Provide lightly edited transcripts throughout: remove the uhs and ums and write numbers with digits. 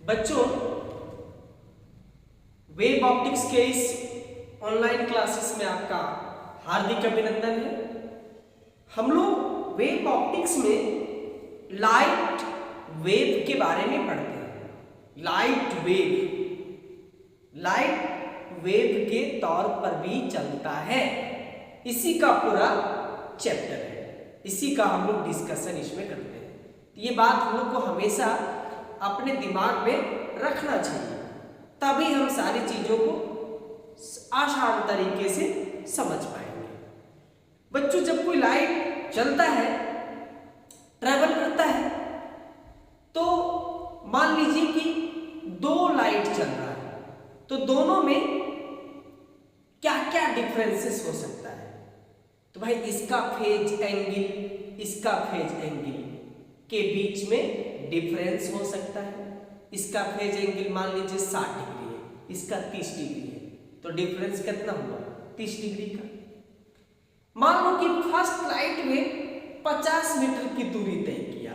बच्चों, web optics के इस ऑनलाइन क्लासेस में आपका हार्दिक अभिनंदन है। हम लोग वेब ऑप्टिक्स में लाइट वेव के बारे में पढ़ते हैं। लाइट वेव के तौर पर भी चलता है, इसी का पूरा चैप्टर है, इसी का हम लोग डिस्कशन इसमें करते हैं। तो ये बात हम लोग को हमेशा अपने दिमाग में रखना चाहिए, तभी हम सारी चीजों को आसान तरीके से समझ पाएंगे। बच्चों, जब कोई लाइट चलता है, ट्रैवल करता है, तो मान लीजिए कि दो लाइट चल रहा है, तो दोनों में क्या क्या डिफरेंसेस हो सकता है। तो भाई इसका फेज एंगल, इसका फेज एंगल के बीच में डिफरेंस हो सकता है। इसका फेज एंगल मान लीजिए 60 डिग्री है, इसका 30 डिग्री है, तो डिफरेंस कितना हुआ? 30 डिग्री का। मान लो कि फर्स्ट लाइट में 50 मीटर की दूरी तय किया,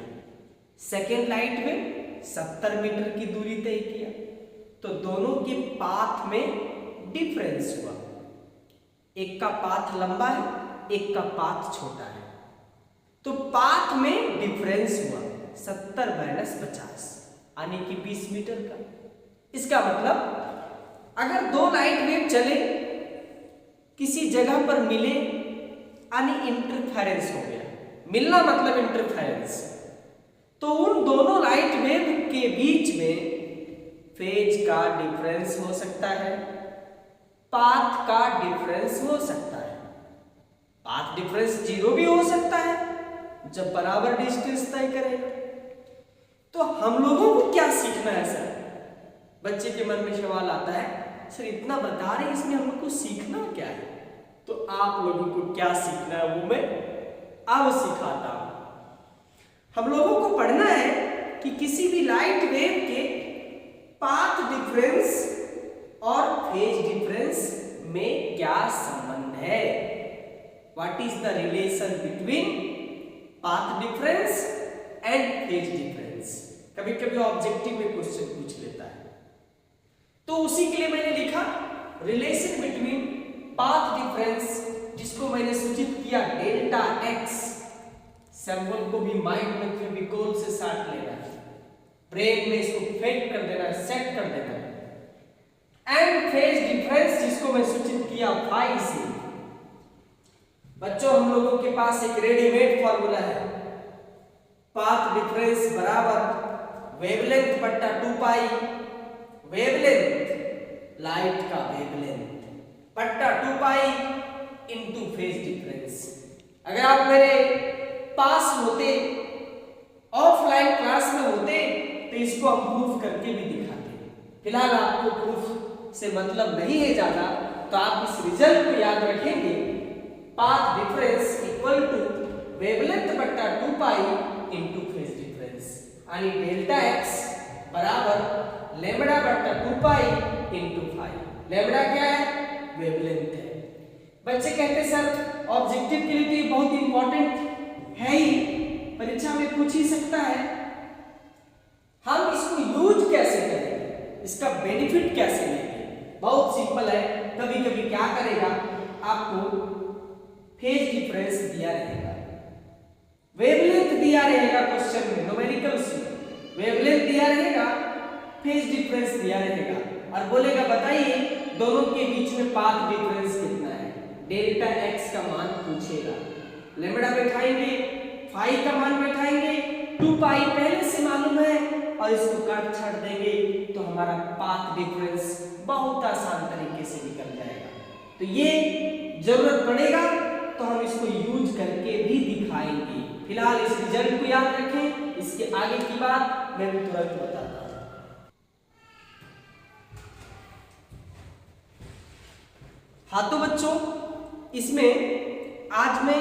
सेकेंड लाइट में 70 मीटर की दूरी तय किया, तो दोनों के पाथ में डिफरेंस हुआ। एक का पाथ लंबा है, एक का पाथ छोटा है, तो पाथ में डिफरेंस हुआ 70 - 50 यानी कि 20 मीटर का। इसका मतलब अगर दो लाइट वेव चले, किसी जगह पर मिले, यानी इंटरफेरेंस हो गया। मिलना मतलब इंटरफेरेंस, तो उन दोनों लाइट वेव के बीच में फेज का डिफरेंस हो सकता है, पाथ का डिफरेंस हो सकता है। पाथ डिफरेंस 0 भी हो सकता है जब बराबर डिस्टेंस तय करेगा। तो हम लोगों को क्या सीखना है सर? बच्चे के मन में सवाल आता है, सर इतना बता रहे हैं, इसमें हम लोग को सीखना क्या है? तो आप लोगों को क्या सीखना है वो मैं अब सिखाता हूं। हम लोगों को पढ़ना है कि किसी भी लाइट वेव के पाथ डिफरेंस और फेज डिफरेंस में क्या संबंध है। What is the relation between path difference and phase difference. कभी कभी ऑब्जेक्टिव में क्वेश्चन पूछ लेता है, तो उसी के लिए मैंने लिखा रिलेशन बिटवीन पाथ डिफरेंस, जिसको मैंने सूचित किया डेल्टा एक्स। सिंबल को भी माइंड में फेविकोल से साट लेना है, ब्रेन में इसको फिट कर देना है, सेट कर देना है। एंड फेज डिफरेंस, जिसको मैं सूचित किया फाई से। बच्चों, हम लोगों के पास एक रेडीमेड फॉर्मूला है, पाथ डिफरेंस बराबर वेवलेंथ बट्टा 2 पाई, वेवलेंथ लाइट का वेवलेंथ बट्टा 2 पाई इनटू फेज डिफरेंस। अगर आप मेरे पास होते, ऑफलाइन क्लास में होते, तो इसको हम प्रूफ करके भी दिखाते। फिलहाल आपको प्रूफ से मतलब नहीं है ज्यादा, तो आप इस रिजल्ट को याद रखेंगे, path difference equal to wavelength बट्टा 2 पाई इनटू फेज डिफरेंस, यानी डेल्टा एक्स बराबर लैम्बडा बट्टा 2 पाई इनटू फाई। लैम्बडा क्या है? वेवलेंथ है। बच्चे कहते हैं सर ऑब्जेक्टिव के लिए तो ये बहुत इंपॉर्टेंट है ही, परीक्षा में पूछ ही सकता है, हम इसको यूज कैसे करेंगे, इसका बेनिफिट कैसे लेंगे? बहुत सिंपल है। कभी कभी क्या करेगा, आपको फेज डिफरेंस दिया रहेगा, वेवलेंथ दिया रहेगा, क्वेश्चन में न्यूमेरिकल्स में वेवलेंथ दिया रहेगा, फेज डिफरेंस दिया रहेगा, और बोलेगा बताइए दोनों के बीच में पाथ डिफरेंस कितना है। डेल्टा एक्स का मान पूछेगा, लैम्बडा बैठाएंगे, फाई का मान बैठाएंगे, 2 पाई पहले से मालूम है, और इसको काट छाट देंगे तो हमारा पाथ डिफरेंस बहुत आसान तरीके से निकल जाएगा। तो ये जरूरत पड़ेगा तो हम इसको यूज करके भी दिखाएंगे। फिलहाल इस रिजल्ट को याद रखें, इसके आगे की बात मैं भी तुरंत बताता हूं। हाँ तो बच्चों, इसमें आज मैं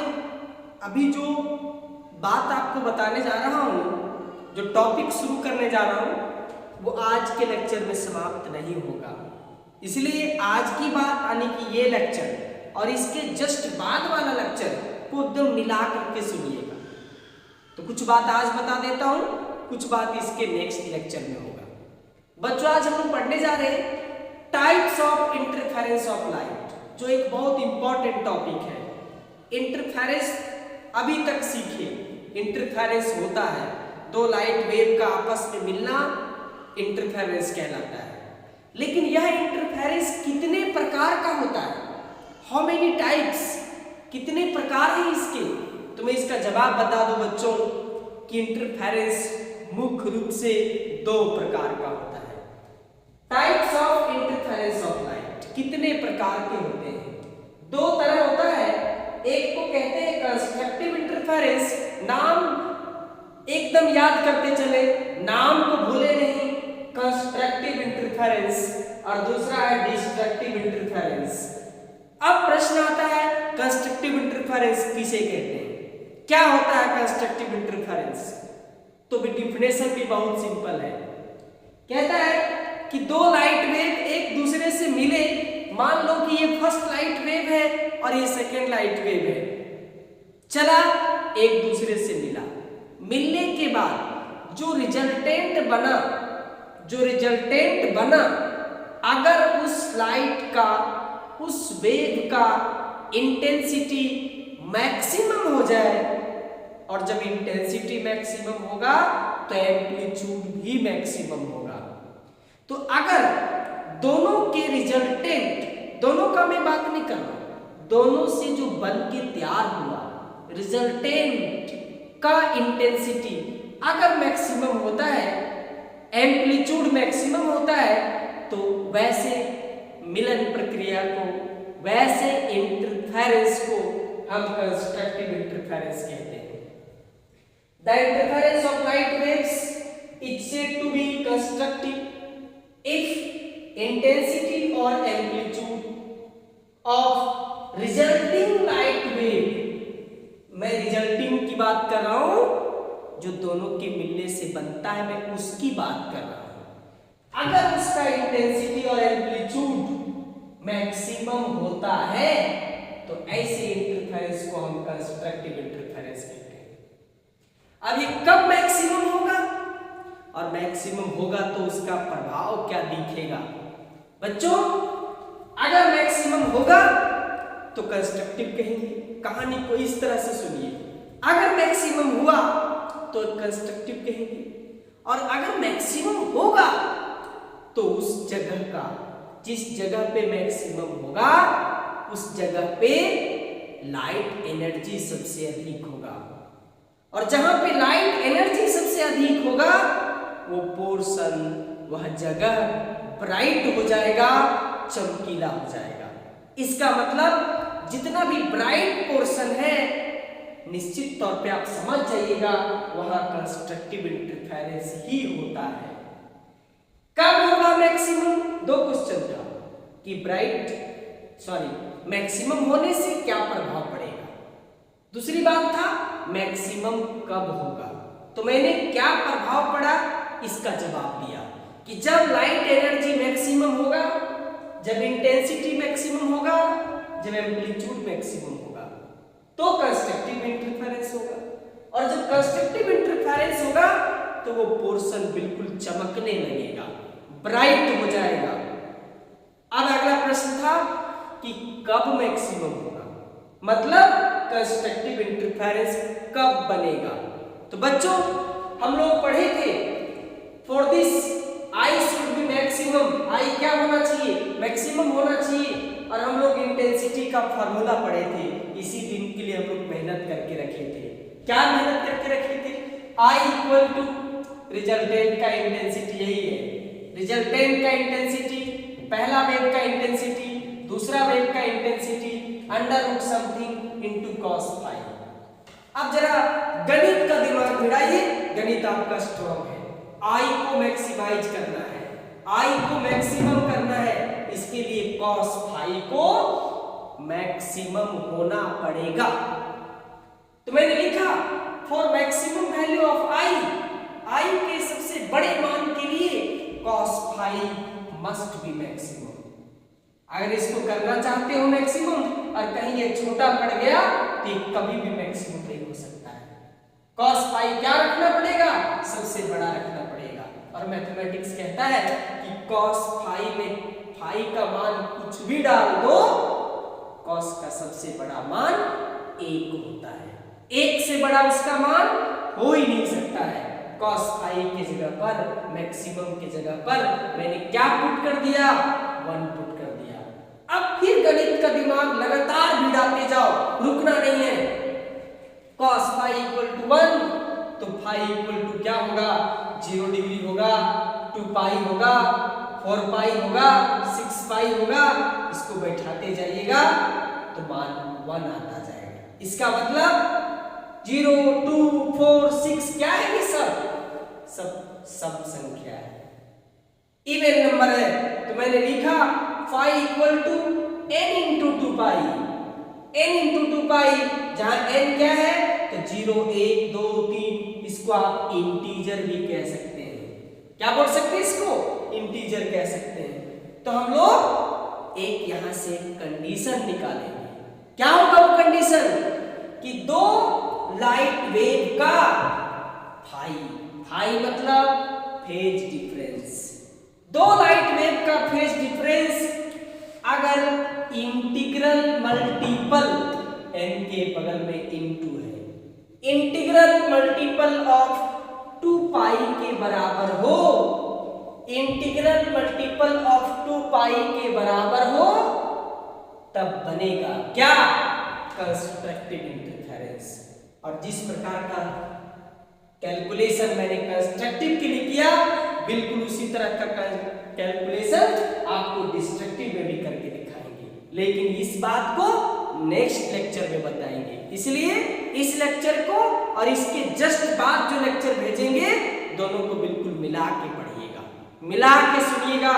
अभी जो बात आपको बताने जा रहा हूं, जो टॉपिक शुरू करने जा रहा हूं, वो आज के लेक्चर में समाप्त नहीं होगा। इसलिए आज की बात यानी कि ये लेक्चर और इसके जस्ट बाद वाला लेक्चर को एकदम मिला करके सुनिएगा। तो कुछ बात आज बता देता हूं, कुछ बात इसके नेक्स्ट लेक्चर में होगा। बच्चों आज हम लोग पढ़ने जा रहे हैं types of interference of light, जो एक बहुत इंपॉर्टेंट टॉपिक है। इंटरफेरेंस अभी तक सीखे, इंटरफेरेंस होता है दो लाइट वेव का आपस में मिलना, इंटरफेरेंस कहलाता है। लेकिन यह इंटरफेरेंस कितने प्रकार का होता है, हाउ मेनी टाइप्स, कितने प्रकार हैं इसके, तो मैं इसका जवाब बता दूं बच्चों कि इंटरफेरेंस मुख्य रूप से दो प्रकार का होता है। Types of interference of light कितने प्रकार के होते हैं, दो तरह होता है। एक को कहते हैं कंस्ट्रक्टिव इंटरफेरेंस, नाम एकदम याद करते चले, नाम को भूले नहीं, कंस्ट्रक्टिव इंटरफेरेंस, और दूसरा है डिस्ट्रक्टिव इंटरफेरेंस। अब प्रश्न आता है कंस्ट्रक्टिव इंटरफेरेंस किसे कहते हैं, क्या होता है कंस्ट्रक्टिव इंटरफेरेंस? तो भी डिफिनेशन भी बहुत सिंपल है। कहता है कि दो लाइट वेव एक दूसरे से मिले, मान लो कि ये फर्स्ट लाइट वेव है और ये सेकेंड लाइट वेव है, चला एक दूसरे से मिला, मिलने के बाद जो रिजल्टेंट बना, अगर उस लाइट का, उस वेव का इंटेंसिटी मैक्सिमम हो जाए, और जब इंटेंसिटी मैक्सिमम होगा तो एम्पलीट्यूड भी मैक्सिमम होगा। तो अगर दोनों के रिजल्टेंट, दोनों का मैं बात नहीं कर रहा, दोनों से जो बन के तैयार हुआ रिजल्टेंट का इंटेंसिटी अगर मैक्सिमम होता है, एम्पलीट्यूड मैक्सिमम होता है, तो वैसे मिलन प्रक्रिया को, वैसे इंटरफेरेंस को हम कंस्ट्रक्टिव इंटरफेरेंस कहते हैं। The interference of light waves is said to be constructive if intensity or amplitude of resulting light wave, मैं रिजल्टिंग की बात कर रहा हूं, जो दोनों के मिलने से बनता है, मैं उसकी बात कर रहा हूं। अगर उसका इंटेंसिटी और एम्पलीट्यूड मैक्सिमम होता है तो ऐसे इंटरफेरेंस को हम कंस्ट्रक्टिव इंटरफेरेंस कहते हैं। अब ये कब मैक्सिमम होगा, और मैक्सिमम होगा तो उसका प्रभाव क्या दिखेगा? बच्चों अगर मैक्सिमम होगा तो कंस्ट्रक्टिव कहेंगे। कहानी को इस तरह से सुनिए, अगर मैक्सिमम हुआ तो कंस्ट्रक्टिव कहेंगे, और अगर मैक्सिमम होगा तो उस जगह का, जिस जगह पे मैक्सिमम होगा उस जगह पे लाइट एनर्जी सबसे अधिक होगा, और जहां पे लाइट एनर्जी सबसे अधिक होगा वो पोर्शन, वह जगह ब्राइट हो जाएगा, चमकीला हो जाएगा। इसका मतलब जितना भी ब्राइट पोर्शन है, निश्चित तौर पे आप समझ जाइएगा वहां कंस्ट्रक्टिव इंटरफेरेंस ही होता है। कब होगा मैक्सिमम? दो क्वेश्चन था कि मैक्सिमम होने से क्या प्रभाव पड़ेगा, दूसरी बात था मैक्सिमम कब होगा। तो मैंने क्या प्रभाव पड़ा इसका जवाब दिया कि जब लाइट एनर्जी मैक्सिमम होगा, जब इंटेंसिटी मैक्सिमम होगा, जब एम्पलीट्यूड मैक्सिमम होगा, तो कंस्ट्रक्टिव इंटरफेरेंस होगा, और जब कंस्ट्रक्टिव इंटरफेरेंस होगा तो वो पोर्शन बिल्कुल चमकने लगेगा, ब्राइट हो जाएगा। अब अगला प्रश्न था कि कब मैक्सिमम होगा, मतलब कंस्ट्रक्टिव इंटरफेरेंस कब बनेगा। तो बच्चों हम लोग पढ़े थे for this I should be maximum, I क्या होना चाहिए, मैक्सिमम होना चाहिए, और हम लोग इंटेंसिटी का फार्मूला पढ़े थे। इसी दिन के लिए हम लोग मेहनत करके रखे थे। क्या मेहनत करके रखे थे? आई इक्वल टू रिजल्टेंट का इंटेंसिटी, यही है रिजल्टेंट का इंटेंसिटी, पहला वेव का इंटेंसिटी, दूसरा वेव का intensity under root something into cos phi. अब जरा गणित का दिमाग भिड़ाइए, गणित आपका स्ट्रॉन्ग है। आई को मैक्सिमाइज करना है, आई को मैक्सिमम करना है, इसके लिए cos फाई को मैक्सिमम होना पड़ेगा। तो मैंने लिखा for maximum value of I, I के सबसे बड़े मान के लिए cos phi must be maximum. अगर इसको करना चाहते हो मैक्सिमम और कहीं ये छोटा पड़ गया तो ये कभी भी मैक्सिमम नहीं हो सकता है। cos फाई क्या रखना पड़ेगा? सबसे बड़ा रखना पड़ेगा। और मैथमेटिक्स कहता है कि cos फाई में फाई का मान कुछ भी डाल दो, cos का सबसे बड़ा मान 1 होता है, 1 से बड़ा उसका मान हो ही नहीं सकता है। cos फाई के जगह पर, मैक्सिमम के जगह पर मैंने क्या पुट कर दिया, 1 पुट कर दिया। अब फिर गणित का दिमाग लगातार भिड़ाते जाओ, रुकना नहीं है। cos फाई इक्वल टू 1, तो फाई इक्वल टू क्या होगा, 0 डिग्री होगा, 2 पाई होगा, 4 पाई होगा, 6 पाई होगा। इसको बैठाते जाइएगा तो मान 1 आता जाएगा। इसका मतलब 0, 2, 4, 6 क्या है ये सब संख्या है, इवन नंबर है। तो मैंने लिखा phi equal to n into 2 pi, n into 2 pi, जहां n क्या है तो 0, 1, 2, 3, इसको आप इंटीजर भी कह सकते हैं। क्या बोल सकते हैं इसको, इंटीजर कह सकते हैं। तो हम लोग एक यहां से कंडीशन निकालेंगे। क्या होगा वो कंडीशन कि दो लाइट वेव का फाई, फाई मतलब फेज डिफरेंस, दो लाइट वेव का फेज डिफरेंस अगर इंटीग्रल मल्टीपल n के बगल में इनटू है, इंटीग्रल मल्टीपल ऑफ 2 पाई के बराबर हो, इंटीग्रल मल्टीपल ऑफ 2 पाई के बराबर हो, तब बनेगा क्या, कंस्ट्रक्टिव इंटरफेरेंस। और जिस प्रकार का कैलकुलेशन मैंने कंस्ट्रक्टिव के लिए किया, बिल्कुल उसी तरह का कैलकुलेशन आपको डिस्ट्रक्टिव में भी करके दिखाएंगे, लेकिन इस बात को नेक्स्ट लेक्चर में बताएंगे। इसलिए इस लेक्चर को और इसके जस्ट बाद जो लेक्चर भेजेंगे, दोनों को बिल्कुल मिला के पढ़िएगा, मिला के सुनिएगा,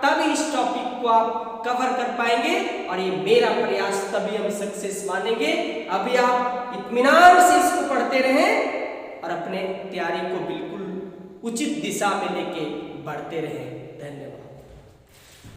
तब इस टॉपिक को आप कवर कर पाएंगे और ये मेरा प्रयास, तभी हम सक्सेस मानेंगे। अभी आप इत्मीनान से इसको पढ़ते रहें और अपने तैयारी को बिल्कुल उचित दिशा में लेके बढ़ते रहें। धन्यवाद।